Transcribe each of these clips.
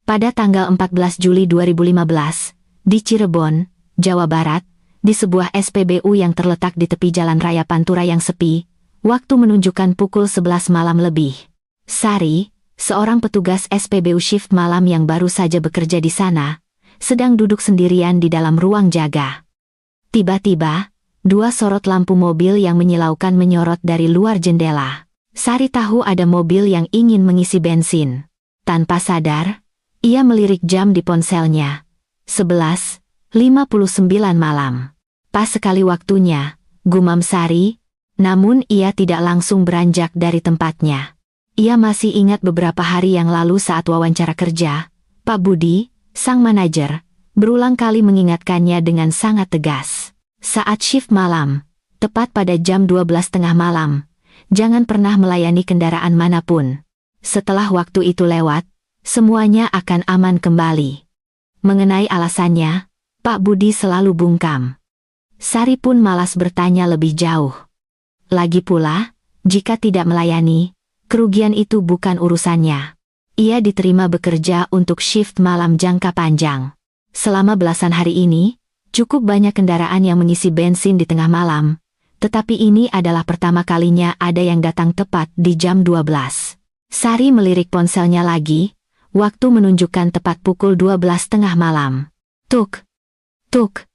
Pada tanggal 14 Juli 2015, di Cirebon, Jawa Barat, di sebuah SPBU yang terletak di tepi Jalan Raya Pantura yang sepi, waktu menunjukkan pukul 11 malam lebih. Sari, seorang petugas SPBU shift malam yang baru saja bekerja di sana, sedang duduk sendirian di dalam ruang jaga. Tiba-tiba, dua sorot lampu mobil yang menyilaukan menyorot dari luar jendela. Sari tahu ada mobil yang ingin mengisi bensin. Tanpa sadar, ia melirik jam di ponselnya. 11:59 malam. Pas sekali waktunya, gumam Sari, namun ia tidak langsung beranjak dari tempatnya. Ia masih ingat beberapa hari yang lalu saat wawancara kerja, Pak Budi, sang manajer, berulang kali mengingatkannya dengan sangat tegas. Saat shift malam, tepat pada jam 12:30 malam, jangan pernah melayani kendaraan manapun. Setelah waktu itu lewat, semuanya akan aman kembali. Mengenai alasannya, Pak Budi selalu bungkam. Sari pun malas bertanya lebih jauh. Lagi pula, jika tidak melayani, kerugian itu bukan urusannya. Ia diterima bekerja untuk shift malam jangka panjang. Selama belasan hari ini, cukup banyak kendaraan yang mengisi bensin di tengah malam, tetapi ini adalah pertama kalinya ada yang datang tepat di jam 12. Sari melirik ponselnya lagi, waktu menunjukkan tepat pukul 12:30 malam. Tuk, tuk,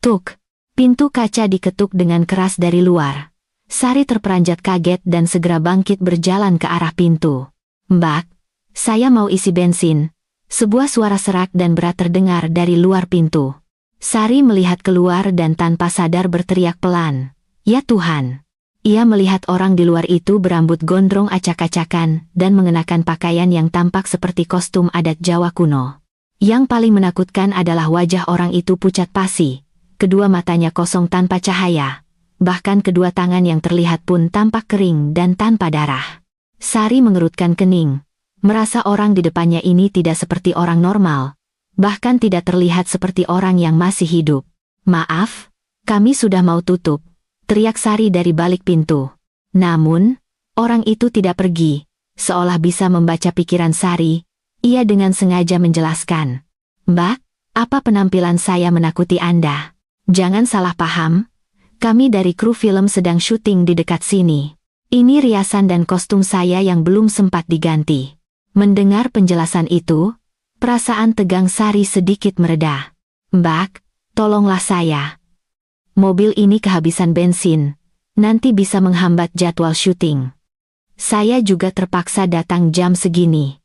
tuk. Pintu kaca diketuk dengan keras dari luar. Sari terperanjat kaget dan segera bangkit berjalan ke arah pintu. "Mbak, saya mau isi bensin." Sebuah suara serak dan berat terdengar dari luar pintu. Sari melihat keluar dan tanpa sadar berteriak pelan, "Ya Tuhan!" Ia melihat orang di luar itu berambut gondrong acak-acakan dan mengenakan pakaian yang tampak seperti kostum adat Jawa kuno. Yang paling menakutkan adalah wajah orang itu pucat pasi, kedua matanya kosong tanpa cahaya, bahkan kedua tangan yang terlihat pun tampak kering dan tanpa darah. Sari mengerutkan kening, merasa orang di depannya ini tidak seperti orang normal, bahkan tidak terlihat seperti orang yang masih hidup. "Maaf, kami sudah mau tutup," teriak Sari dari balik pintu. Namun, orang itu tidak pergi. Seolah bisa membaca pikiran Sari, ia dengan sengaja menjelaskan, "Mbak, apa penampilan saya menakuti Anda? Jangan salah paham, kami dari kru film sedang syuting di dekat sini. Ini riasan dan kostum saya yang belum sempat diganti." Mendengar penjelasan itu, perasaan tegang Sari sedikit mereda. "Mbak, tolonglah saya. Mobil ini kehabisan bensin, nanti bisa menghambat jadwal syuting. Saya juga terpaksa datang jam segini.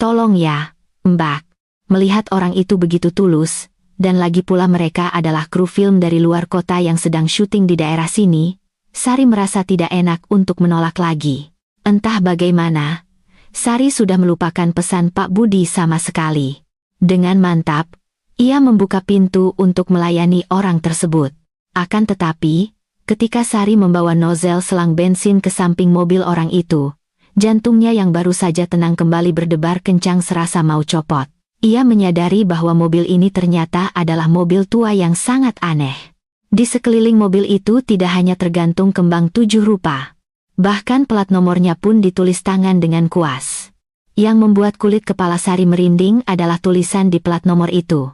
Tolong ya, Mbak." Melihat orang itu begitu tulus, dan lagi pula mereka adalah kru film dari luar kota yang sedang syuting di daerah sini, Sari merasa tidak enak untuk menolak lagi. Entah bagaimana, Sari sudah melupakan pesan Pak Budi sama sekali. Dengan mantap, ia membuka pintu untuk melayani orang tersebut. Akan tetapi, ketika Sari membawa nozzle selang bensin ke samping mobil orang itu, jantungnya yang baru saja tenang kembali berdebar kencang serasa mau copot. Ia menyadari bahwa mobil ini ternyata adalah mobil tua yang sangat aneh. Di sekeliling mobil itu tidak hanya tergantung kembang 7 rupa. Bahkan plat nomornya pun ditulis tangan dengan kuas. Yang membuat kulit kepala Sari merinding adalah tulisan di plat nomor itu.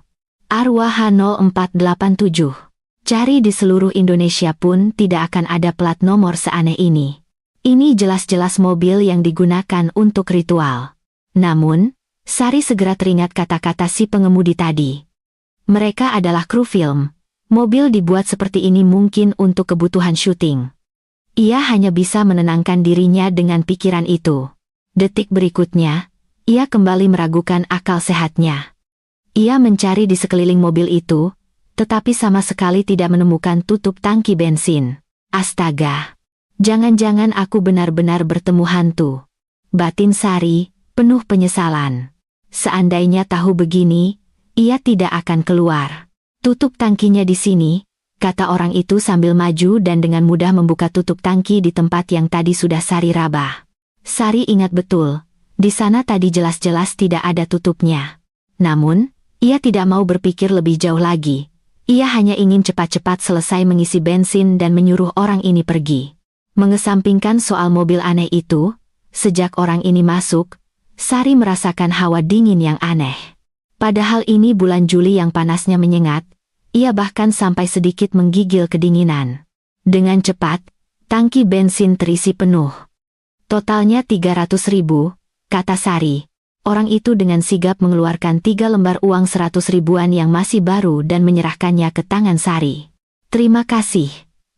Arwah 0487. Cari di seluruh Indonesia pun tidak akan ada plat nomor seaneh ini. Ini jelas-jelas mobil yang digunakan untuk ritual. Namun, Sari segera teringat kata-kata si pengemudi tadi. Mereka adalah kru film. Mobil dibuat seperti ini mungkin untuk kebutuhan syuting. Ia hanya bisa menenangkan dirinya dengan pikiran itu. Detik berikutnya, ia kembali meragukan akal sehatnya. Ia mencari di sekeliling mobil itu, tetapi sama sekali tidak menemukan tutup tangki bensin. Astaga! Jangan-jangan aku benar-benar bertemu hantu. Batin Sari penuh penyesalan. Seandainya tahu begini, ia tidak akan keluar. "Tutup tangkinya di sini," kata orang itu sambil maju dan dengan mudah membuka tutup tangki di tempat yang tadi sudah Sari raba. Sari ingat betul, di sana tadi jelas-jelas tidak ada tutupnya. Namun, ia tidak mau berpikir lebih jauh lagi. Ia hanya ingin cepat-cepat selesai mengisi bensin dan menyuruh orang ini pergi. Mengesampingkan soal mobil aneh itu, sejak orang ini masuk, Sari merasakan hawa dingin yang aneh. Padahal ini bulan Juli yang panasnya menyengat, ia bahkan sampai sedikit menggigil kedinginan. Dengan cepat, tangki bensin terisi penuh. Totalnya 300.000, kata Sari. Orang itu dengan sigap mengeluarkan 3 lembar uang 100 ribuan yang masih baru dan menyerahkannya ke tangan Sari. Terima kasih,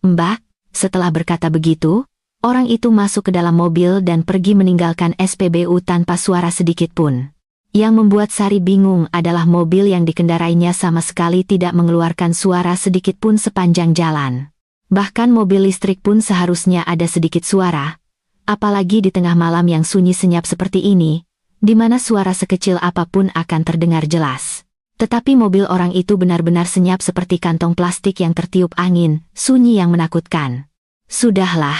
Mbak. Setelah berkata begitu, orang itu masuk ke dalam mobil dan pergi meninggalkan SPBU tanpa suara sedikit pun. Yang membuat Sari bingung adalah mobil yang dikendarainya sama sekali tidak mengeluarkan suara sedikit pun sepanjang jalan. Bahkan mobil listrik pun seharusnya ada sedikit suara, apalagi di tengah malam yang sunyi senyap seperti ini, di mana suara sekecil apapun akan terdengar jelas. Tetapi mobil orang itu benar-benar senyap seperti kantong plastik yang tertiup angin, sunyi yang menakutkan. Sudahlah,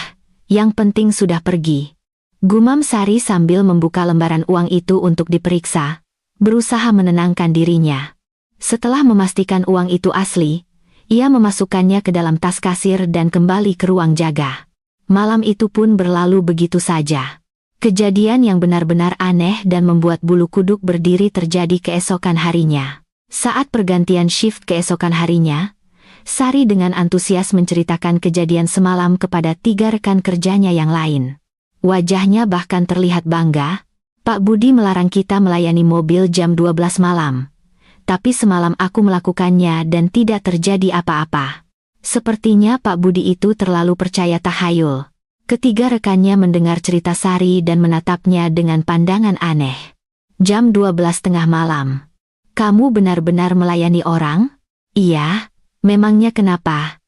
yang penting sudah pergi. Gumam Sari sambil membuka lembaran uang itu untuk diperiksa, berusaha menenangkan dirinya. Setelah memastikan uang itu asli, ia memasukkannya ke dalam tas kasir dan kembali ke ruang jaga. Malam itu pun berlalu begitu saja. Kejadian yang benar-benar aneh dan membuat bulu kuduk berdiri terjadi keesokan harinya. Saat pergantian shift keesokan harinya, Sari dengan antusias menceritakan kejadian semalam kepada 3 rekan kerjanya yang lain. Wajahnya bahkan terlihat bangga. Pak Budi melarang kita melayani mobil jam 12 malam. Tapi semalam aku melakukannya dan tidak terjadi apa-apa. Sepertinya Pak Budi itu terlalu percaya tahayul. Ketiga rekannya mendengar cerita Sari dan menatapnya dengan pandangan aneh. Jam 12 tengah malam. Kamu benar-benar melayani orang? Iya, memangnya kenapa?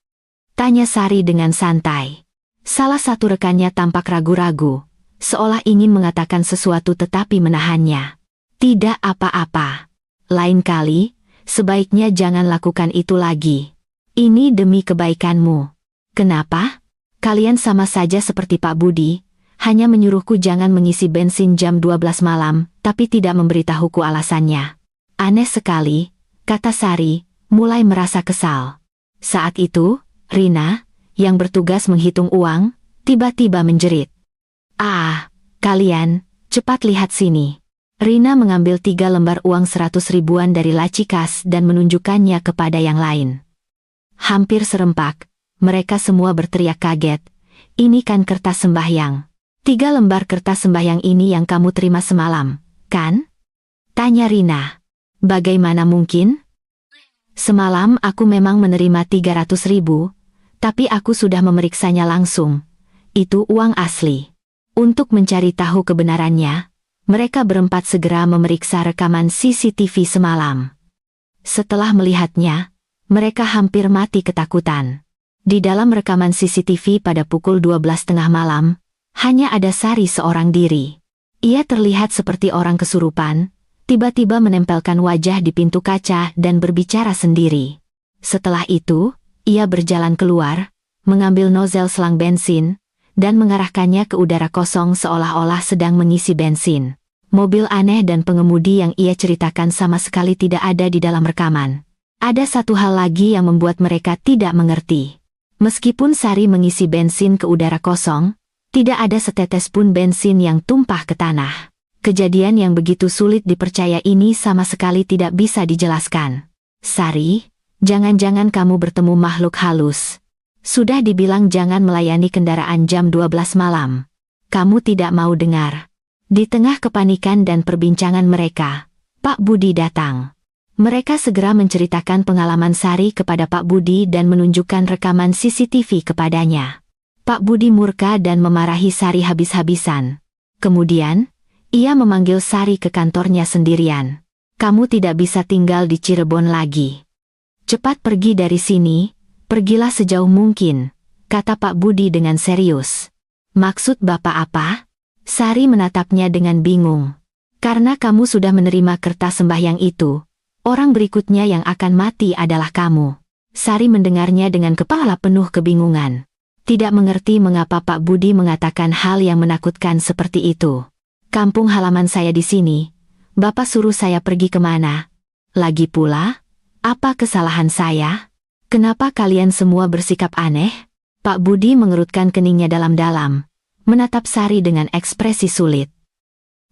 Tanya Sari dengan santai. Salah satu rekannya tampak ragu-ragu, seolah ingin mengatakan sesuatu tetapi menahannya. Tidak apa-apa. Lain kali, sebaiknya jangan lakukan itu lagi. Ini demi kebaikanmu. Kenapa? Kalian sama saja seperti Pak Budi, hanya menyuruhku jangan mengisi bensin jam 12 malam, tapi tidak memberitahuku alasannya. Aneh sekali, kata Sari, mulai merasa kesal. Saat itu, Rina, yang bertugas menghitung uang, tiba-tiba menjerit. Ah, kalian, cepat lihat sini. Rina mengambil 3 lembar uang 100 ribuan dari laci kas dan menunjukkannya kepada yang lain. Hampir serempak. Mereka semua berteriak kaget. Ini kan kertas sembahyang. 3 lembar kertas sembahyang ini yang kamu terima semalam, kan? Tanya Rina. Bagaimana mungkin? Semalam aku memang menerima 300 ribu, tapi aku sudah memeriksanya langsung. Itu uang asli. Untuk mencari tahu kebenarannya, mereka berempat segera memeriksa rekaman CCTV semalam. Setelah melihatnya, mereka hampir mati ketakutan. Di dalam rekaman CCTV pada pukul 12 tengah malam, hanya ada Sari seorang diri. Ia terlihat seperti orang kesurupan, tiba-tiba menempelkan wajah di pintu kaca dan berbicara sendiri. Setelah itu, ia berjalan keluar, mengambil nozzle selang bensin, dan mengarahkannya ke udara kosong seolah-olah sedang mengisi bensin. Mobil aneh dan pengemudi yang ia ceritakan sama sekali tidak ada di dalam rekaman. Ada satu hal lagi yang membuat mereka tidak mengerti. Meskipun Sari mengisi bensin ke udara kosong, tidak ada setetes pun bensin yang tumpah ke tanah. Kejadian yang begitu sulit dipercaya ini sama sekali tidak bisa dijelaskan. Sari, jangan-jangan kamu bertemu makhluk halus. Sudah dibilang jangan melayani kendaraan jam 12 malam. Kamu tidak mau dengar. Di tengah kepanikan dan perbincangan mereka, Pak Budi datang. Mereka segera menceritakan pengalaman Sari kepada Pak Budi dan menunjukkan rekaman CCTV kepadanya. Pak Budi murka dan memarahi Sari habis-habisan. Kemudian, ia memanggil Sari ke kantornya sendirian. Kamu tidak bisa tinggal di Cirebon lagi. Cepat pergi dari sini, pergilah sejauh mungkin, kata Pak Budi dengan serius. Maksud Bapak apa? Sari menatapnya dengan bingung. Karena kamu sudah menerima kertas sembahyang itu, orang berikutnya yang akan mati adalah kamu. Sari mendengarnya dengan kepala penuh kebingungan. Tidak mengerti mengapa Pak Budi mengatakan hal yang menakutkan seperti itu. Kampung halaman saya di sini. Bapak suruh saya pergi kemana? Lagi pula, apa kesalahan saya? Kenapa kalian semua bersikap aneh? Pak Budi mengerutkan keningnya dalam-dalam, menatap Sari dengan ekspresi sulit.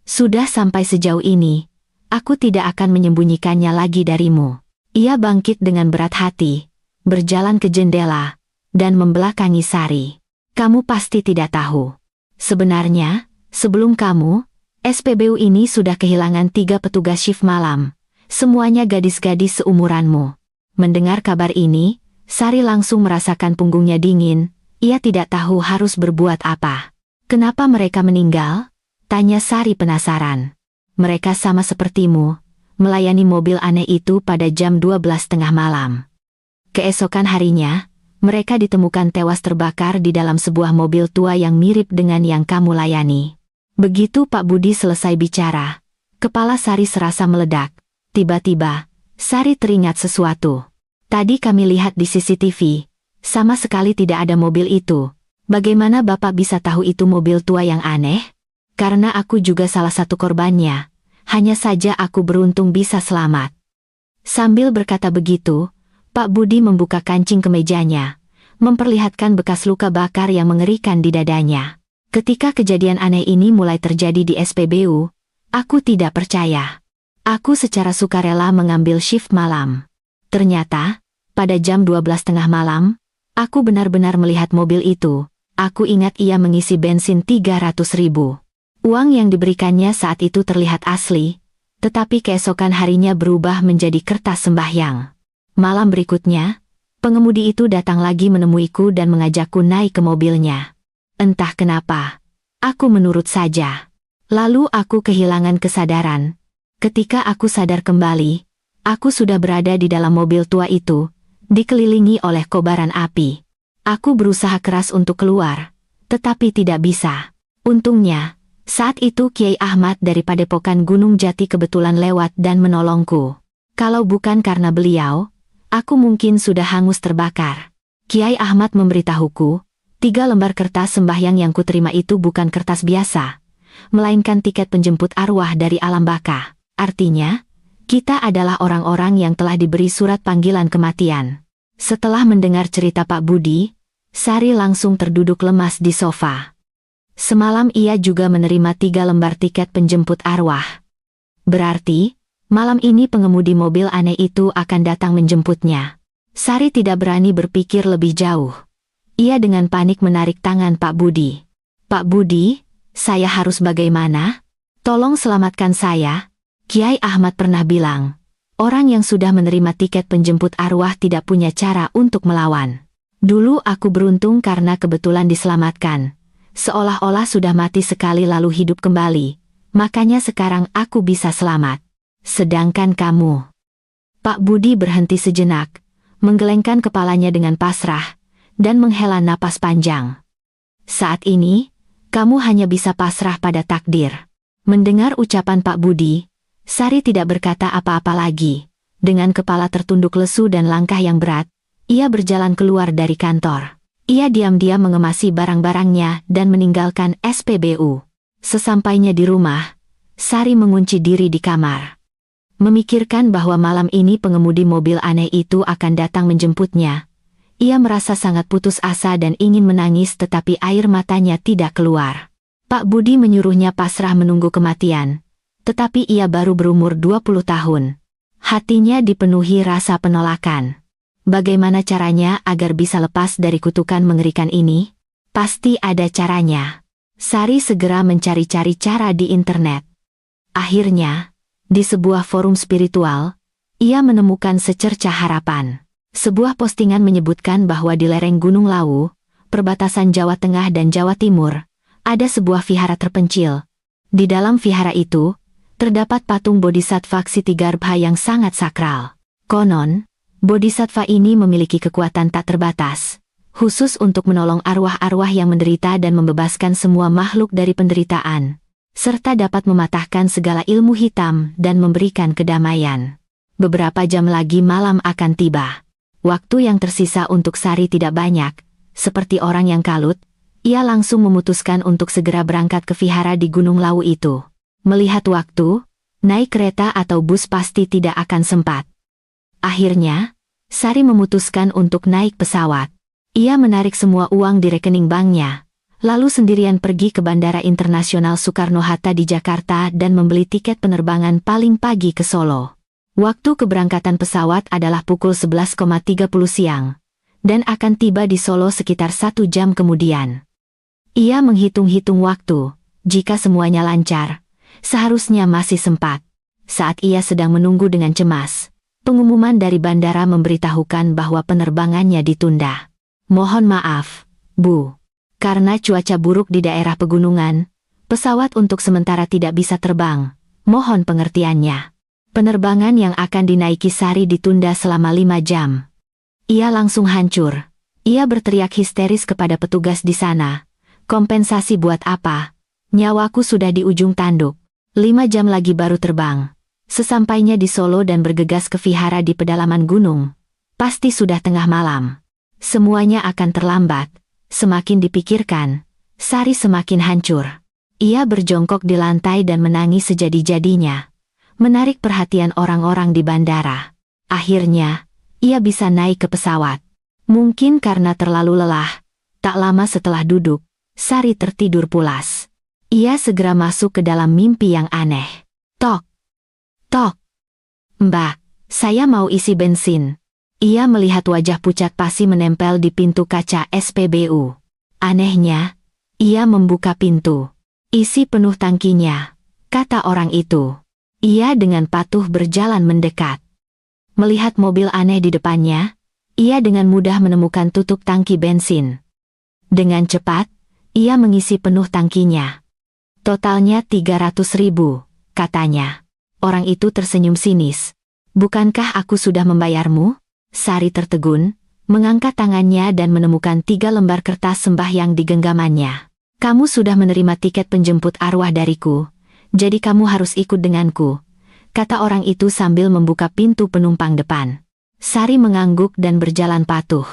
Sudah sampai sejauh ini, aku tidak akan menyembunyikannya lagi darimu. Ia bangkit dengan berat hati, berjalan ke jendela, dan membelakangi Sari. Kamu pasti tidak tahu. Sebenarnya, sebelum kamu, SPBU ini sudah kehilangan 3 petugas shift malam. Semuanya gadis-gadis seumuranmu. Mendengar kabar ini, Sari langsung merasakan punggungnya dingin. Ia tidak tahu harus berbuat apa. Kenapa mereka meninggal? Tanya Sari penasaran. Mereka sama sepertimu, melayani mobil aneh itu pada jam 12:30 malam. Keesokan harinya, mereka ditemukan tewas terbakar di dalam sebuah mobil tua yang mirip dengan yang kamu layani. Begitu Pak Budi selesai bicara, kepala Sari serasa meledak. Tiba-tiba, Sari teringat sesuatu. Tadi kami lihat di CCTV, sama sekali tidak ada mobil itu. Bagaimana Bapak bisa tahu itu mobil tua yang aneh? Karena aku juga salah satu korbannya. Hanya saja aku beruntung bisa selamat. Sambil berkata begitu, Pak Budi membuka kancing kemejanya, memperlihatkan bekas luka bakar yang mengerikan di dadanya. Ketika kejadian aneh ini mulai terjadi di SPBU, aku tidak percaya. Aku secara sukarela mengambil shift malam. Ternyata, pada jam 12:30 malam, aku benar-benar melihat mobil itu. Aku ingat ia mengisi bensin 300.000. Uang yang diberikannya saat itu terlihat asli, tetapi keesokan harinya berubah menjadi kertas sembahyang. Malam berikutnya, pengemudi itu datang lagi menemuiku dan mengajakku naik ke mobilnya. Entah kenapa, aku menurut saja. Lalu aku kehilangan kesadaran. Ketika aku sadar kembali, aku sudah berada di dalam mobil tua itu, dikelilingi oleh kobaran api. Aku berusaha keras untuk keluar, tetapi tidak bisa. Untungnya, saat itu Kiai Ahmad dari Padepokan Gunung Jati kebetulan lewat dan menolongku. Kalau bukan karena beliau, aku mungkin sudah hangus terbakar. Kiai Ahmad memberitahuku, 3 lembar kertas sembahyang yang kuterima itu bukan kertas biasa, melainkan tiket penjemput arwah dari alam baka. Artinya, kita adalah orang-orang yang telah diberi surat panggilan kematian. Setelah mendengar cerita Pak Budi, Sari langsung terduduk lemas di sofa. Semalam ia juga menerima 3 lembar tiket penjemput arwah. Berarti, malam ini pengemudi mobil aneh itu akan datang menjemputnya. Sari tidak berani berpikir lebih jauh. Ia dengan panik menarik tangan Pak Budi. Pak Budi, saya harus bagaimana? Tolong selamatkan saya. Kiai Ahmad pernah bilang, orang yang sudah menerima tiket penjemput arwah tidak punya cara untuk melawan. Dulu aku beruntung karena kebetulan diselamatkan. Seolah-olah sudah mati sekali lalu hidup kembali. Makanya sekarang aku bisa selamat. Sedangkan kamu. Pak Budi berhenti sejenak, menggelengkan kepalanya dengan pasrah, dan menghela napas panjang. Saat ini, kamu hanya bisa pasrah pada takdir. Mendengar ucapan Pak Budi, Sari tidak berkata apa-apa lagi. Dengan kepala tertunduk lesu dan langkah yang berat, ia berjalan keluar dari kantor. Ia diam-diam mengemasi barang-barangnya dan meninggalkan SPBU. Sesampainya di rumah, Sari mengunci diri di kamar. Memikirkan bahwa malam ini pengemudi mobil aneh itu akan datang menjemputnya, ia merasa sangat putus asa dan ingin menangis tetapi air matanya tidak keluar. Pak Budi menyuruhnya pasrah menunggu kematian. Tetapi ia baru berumur 20 tahun. Hatinya dipenuhi rasa penolakan. Bagaimana caranya agar bisa lepas dari kutukan mengerikan ini? Pasti ada caranya. Sari segera mencari-cari cara di internet. Akhirnya, di sebuah forum spiritual, ia menemukan secercah harapan. Sebuah postingan menyebutkan bahwa di lereng Gunung Lawu, perbatasan Jawa Tengah dan Jawa Timur, ada sebuah vihara terpencil. Di dalam vihara itu, terdapat patung Bodhisattva Ksitigarbha yang sangat sakral. Konon, Bodhisattva ini memiliki kekuatan tak terbatas, khusus untuk menolong arwah-arwah yang menderita dan membebaskan semua makhluk dari penderitaan, serta dapat mematahkan segala ilmu hitam dan memberikan kedamaian. Beberapa jam lagi malam akan tiba. Waktu yang tersisa untuk Sari tidak banyak. Seperti orang yang kalut, ia langsung memutuskan untuk segera berangkat ke vihara di Gunung Lawu itu. Melihat waktu, naik kereta atau bus pasti tidak akan sempat. Akhirnya, Sari memutuskan untuk naik pesawat. Ia menarik semua uang di rekening banknya, lalu sendirian pergi ke Bandara Internasional Soekarno-Hatta di Jakarta dan membeli tiket penerbangan paling pagi ke Solo. Waktu keberangkatan pesawat adalah pukul 11.30 siang, dan akan tiba di Solo sekitar 1 jam kemudian. Ia menghitung-hitung waktu, jika semuanya lancar, seharusnya masih sempat. Saat ia sedang menunggu dengan cemas, pengumuman dari bandara memberitahukan bahwa penerbangannya ditunda. Mohon maaf, Bu. Karena cuaca buruk di daerah pegunungan, pesawat untuk sementara tidak bisa terbang. Mohon pengertiannya. Penerbangan yang akan dinaiki Sari ditunda selama 5 jam. Ia langsung hancur. Ia berteriak histeris kepada petugas di sana. Kompensasi buat apa? Nyawaku sudah di ujung tanduk. 5 jam lagi baru terbang. Sesampainya di Solo dan bergegas ke vihara di pedalaman gunung, pasti sudah tengah malam. Semuanya akan terlambat. Semakin dipikirkan, Sari semakin hancur. Ia berjongkok di lantai dan menangis sejadi-jadinya, menarik perhatian orang-orang di bandara. Akhirnya, ia bisa naik ke pesawat. Mungkin karena terlalu lelah, tak lama setelah duduk, Sari tertidur pulas. Ia segera masuk ke dalam mimpi yang aneh. Tok! Tok! Mbak, saya mau isi bensin. Ia melihat wajah pucat pasi menempel di pintu kaca SPBU. Anehnya, ia membuka pintu. Isi penuh tangkinya, kata orang itu. Ia dengan patuh berjalan mendekat. Melihat mobil aneh di depannya, ia dengan mudah menemukan tutup tangki bensin. Dengan cepat, ia mengisi penuh tangkinya. Totalnya 300.000, katanya. Orang itu tersenyum sinis. Bukankah aku sudah membayarmu? Sari tertegun, mengangkat tangannya dan menemukan 3 lembar kertas sembahyang di genggamannya. Kamu sudah menerima tiket penjemput arwah dariku, jadi kamu harus ikut denganku, kata orang itu sambil membuka pintu penumpang depan. Sari mengangguk dan berjalan patuh.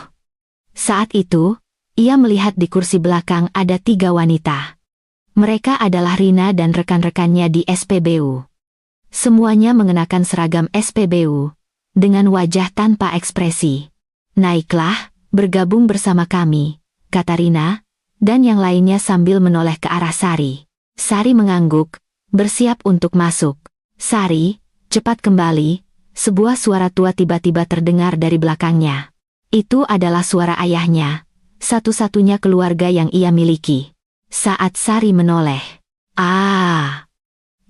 Saat itu, ia melihat di kursi belakang ada 3 wanita. Mereka adalah Rina dan rekan-rekannya di SPBU. Semuanya mengenakan seragam SPBU, dengan wajah tanpa ekspresi. Naiklah, bergabung bersama kami, kata Rina, dan yang lainnya sambil menoleh ke arah Sari. Sari mengangguk, bersiap untuk masuk. Sari, cepat kembali, sebuah suara tua tiba-tiba terdengar dari belakangnya. Itu adalah suara ayahnya, satu-satunya keluarga yang ia miliki. Saat Sari menoleh,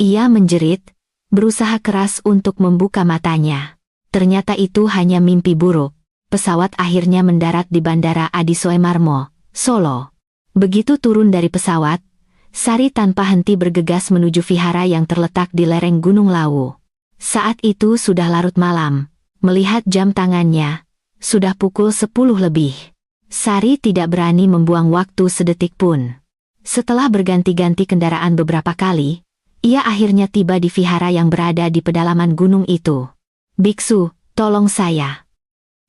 ia menjerit, berusaha keras untuk membuka matanya. Ternyata itu hanya mimpi buruk. Pesawat akhirnya mendarat di Bandara Adi Soemarmo, Solo. Begitu turun dari pesawat, Sari tanpa henti bergegas menuju vihara yang terletak di lereng Gunung Lawu. Saat itu sudah larut malam. Melihat jam tangannya, sudah pukul 10 lebih. Sari tidak berani membuang waktu sedetik pun. Setelah berganti-ganti kendaraan beberapa kali, ia akhirnya tiba di vihara yang berada di pedalaman gunung itu. Biksu, tolong saya.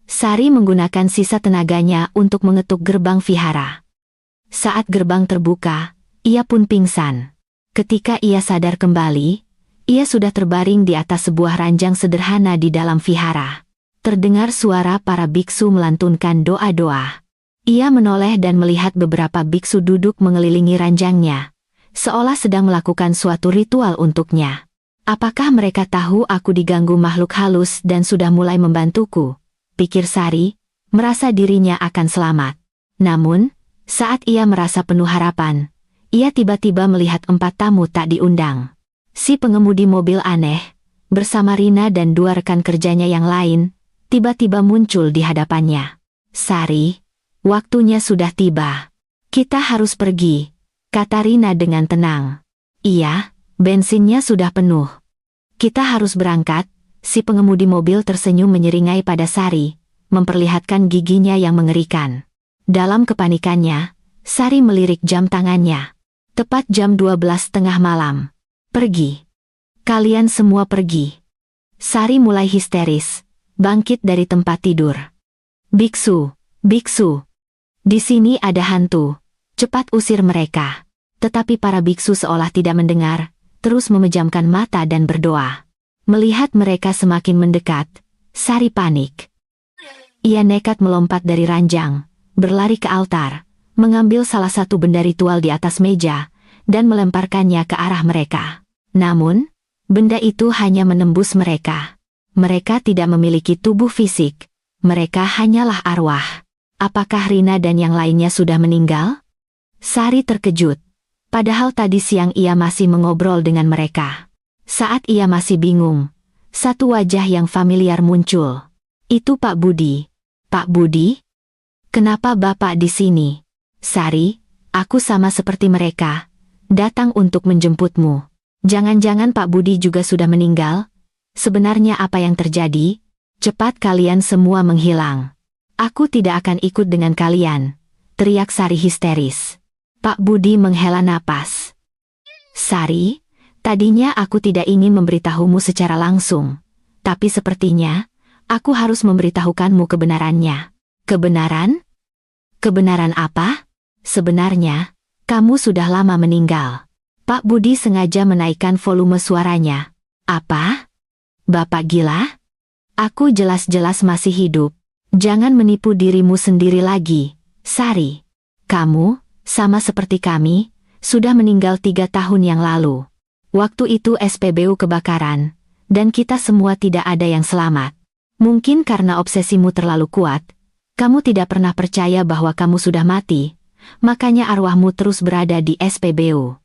Sari menggunakan sisa tenaganya untuk mengetuk gerbang vihara. Saat gerbang terbuka, ia pun pingsan. Ketika ia sadar kembali, ia sudah terbaring di atas sebuah ranjang sederhana di dalam vihara. Terdengar suara para biksu melantunkan doa-doa. Ia menoleh dan melihat beberapa biksu duduk mengelilingi ranjangnya, seolah sedang melakukan suatu ritual untuknya. Apakah mereka tahu aku diganggu makhluk halus dan sudah mulai membantuku? Pikir Sari, merasa dirinya akan selamat. Namun, saat ia merasa penuh harapan, ia tiba-tiba melihat 4 tamu tak diundang. Si pengemudi mobil aneh, bersama Rina dan 2 rekan kerjanya yang lain, tiba-tiba muncul di hadapannya. Sari, waktunya sudah tiba. Kita harus pergi, kata Rina dengan tenang. Iya, bensinnya sudah penuh. Kita harus berangkat. Si pengemudi mobil tersenyum menyeringai pada Sari, memperlihatkan giginya yang mengerikan. Dalam kepanikannya, Sari melirik jam tangannya. Tepat jam 12:30 malam. Pergi. Kalian semua pergi. Sari mulai histeris, bangkit dari tempat tidur. Biksu, biksu. Di sini ada hantu. Cepat usir mereka. Tetapi para biksu seolah tidak mendengar, terus memejamkan mata dan berdoa. Melihat mereka semakin mendekat, Sari panik. Ia nekat melompat dari ranjang, berlari ke altar, mengambil salah satu benda ritual di atas meja, dan melemparkannya ke arah mereka. Namun, benda itu hanya menembus mereka. Mereka tidak memiliki tubuh fisik, mereka hanyalah arwah. Apakah Rina dan yang lainnya sudah meninggal? Sari terkejut. Padahal tadi siang ia masih mengobrol dengan mereka. Saat ia masih bingung, satu wajah yang familiar muncul. Itu Pak Budi. Pak Budi? Kenapa Bapak di sini? Sari, aku sama seperti mereka, datang untuk menjemputmu. Jangan-jangan Pak Budi juga sudah meninggal? Sebenarnya apa yang terjadi? Cepat kalian semua menghilang. Aku tidak akan ikut dengan kalian, teriak Sari histeris. Pak Budi menghela napas. Sari, tadinya aku tidak ingin memberitahumu secara langsung, tapi sepertinya, aku harus memberitahukanmu kebenarannya. Kebenaran? Kebenaran apa? Sebenarnya, kamu sudah lama meninggal. Pak Budi sengaja menaikkan volume suaranya. Apa? Bapak gila? Aku jelas-jelas masih hidup. Jangan menipu dirimu sendiri lagi, Sari. Kamu, sama seperti kami, sudah meninggal 3 tahun yang lalu. Waktu itu SPBU kebakaran, dan kita semua tidak ada yang selamat. Mungkin karena obsesimu terlalu kuat, kamu tidak pernah percaya bahwa kamu sudah mati, makanya arwahmu terus berada di SPBU.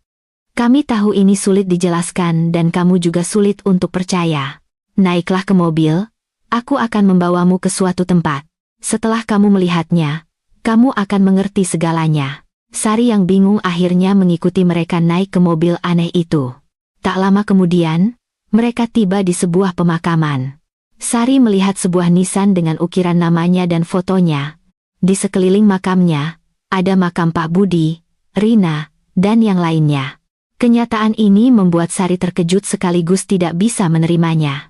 Kami tahu ini sulit dijelaskan dan kamu juga sulit untuk percaya. Naiklah ke mobil, aku akan membawamu ke suatu tempat. Setelah kamu melihatnya, kamu akan mengerti segalanya. Sari yang bingung akhirnya mengikuti mereka naik ke mobil aneh itu. Tak lama kemudian, mereka tiba di sebuah pemakaman. Sari melihat sebuah nisan dengan ukiran namanya dan fotonya. Di sekeliling makamnya, ada makam Pak Budi, Rina, dan yang lainnya. Kenyataan ini membuat Sari terkejut sekaligus tidak bisa menerimanya.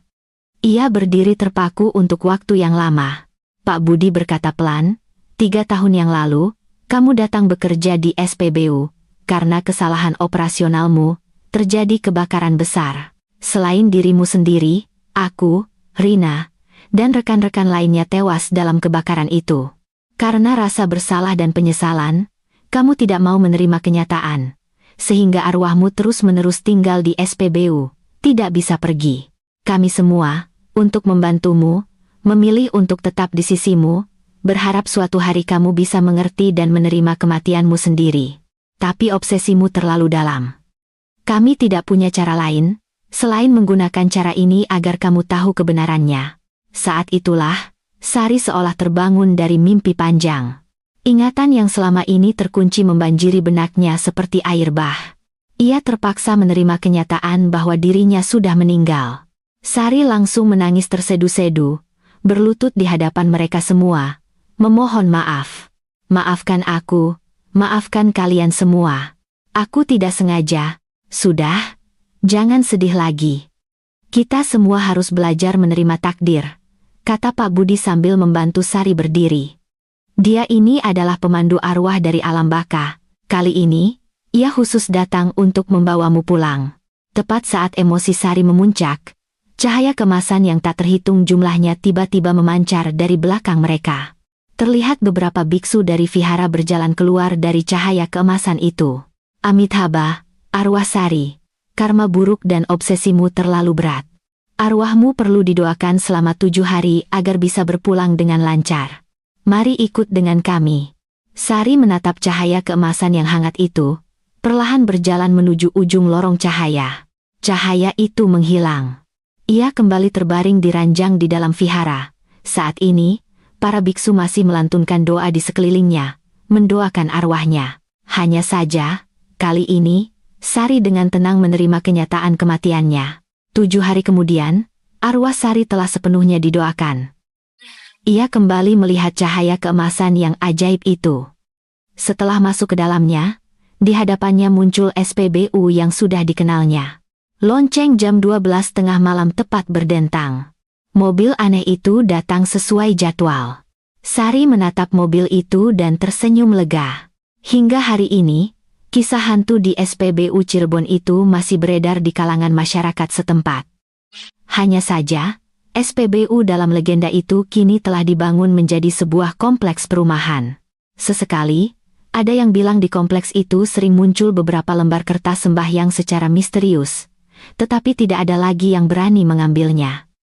Ia berdiri terpaku untuk waktu yang lama. Pak Budi berkata pelan, 3 tahun yang lalu, kamu datang bekerja di SPBU. Karena kesalahan operasionalmu, terjadi kebakaran besar. Selain dirimu sendiri, aku, Rina, dan rekan-rekan lainnya tewas dalam kebakaran itu. Karena rasa bersalah dan penyesalan, kamu tidak mau menerima kenyataan. Sehingga arwahmu terus-menerus tinggal di SPBU, tidak bisa pergi. Kami semua, untuk membantumu, memilih untuk tetap di sisimu, berharap suatu hari kamu bisa mengerti dan menerima kematianmu sendiri. Tapi obsesimu terlalu dalam. Kami tidak punya cara lain, selain menggunakan cara ini agar kamu tahu kebenarannya. Saat itulah, Sari seolah terbangun dari mimpi panjang. Ingatan yang selama ini terkunci membanjiri benaknya seperti air bah. Ia terpaksa menerima kenyataan bahwa dirinya sudah meninggal. Sari langsung menangis tersedu-sedu, berlutut di hadapan mereka semua, memohon maaf. Maafkan aku, maafkan kalian semua. Aku tidak sengaja. Sudah, jangan sedih lagi. Kita semua harus belajar menerima takdir, kata Pak Budi sambil membantu Sari berdiri. Dia ini adalah pemandu arwah dari alam baka. Kali ini, ia khusus datang untuk membawamu pulang. Tepat saat emosi Sari memuncak, cahaya kemasan yang tak terhitung jumlahnya tiba-tiba memancar dari belakang mereka. Terlihat beberapa biksu dari vihara berjalan keluar dari cahaya keemasan itu. Amitabha, arwah Sari, karma buruk dan obsesimu terlalu berat. Arwahmu perlu didoakan selama 7 hari agar bisa berpulang dengan lancar. Mari ikut dengan kami. Sari menatap cahaya keemasan yang hangat itu, perlahan berjalan menuju ujung lorong cahaya. Cahaya itu menghilang. Ia kembali terbaring di ranjang di dalam vihara. Saat ini, para biksu masih melantunkan doa di sekelilingnya, mendoakan arwahnya. Hanya saja, kali ini, Sari dengan tenang menerima kenyataan kematiannya. 7 hari kemudian, arwah Sari telah sepenuhnya didoakan. Ia kembali melihat cahaya keemasan yang ajaib itu. Setelah masuk ke dalamnya, di hadapannya muncul SPBU yang sudah dikenalnya. Lonceng jam 12 tengah malam tepat berdentang. Mobil aneh itu datang sesuai jadwal. Sari menatap mobil itu dan tersenyum lega. Hingga hari ini, kisah hantu di SPBU Cirebon itu masih beredar di kalangan masyarakat setempat. Hanya saja, SPBU dalam legenda itu kini telah dibangun menjadi sebuah kompleks perumahan. Sesekali, Ada yang bilang di kompleks itu sering muncul beberapa lembar kertas sembahyang secara misterius, tetapi tidak ada lagi yang berani mengambilnya.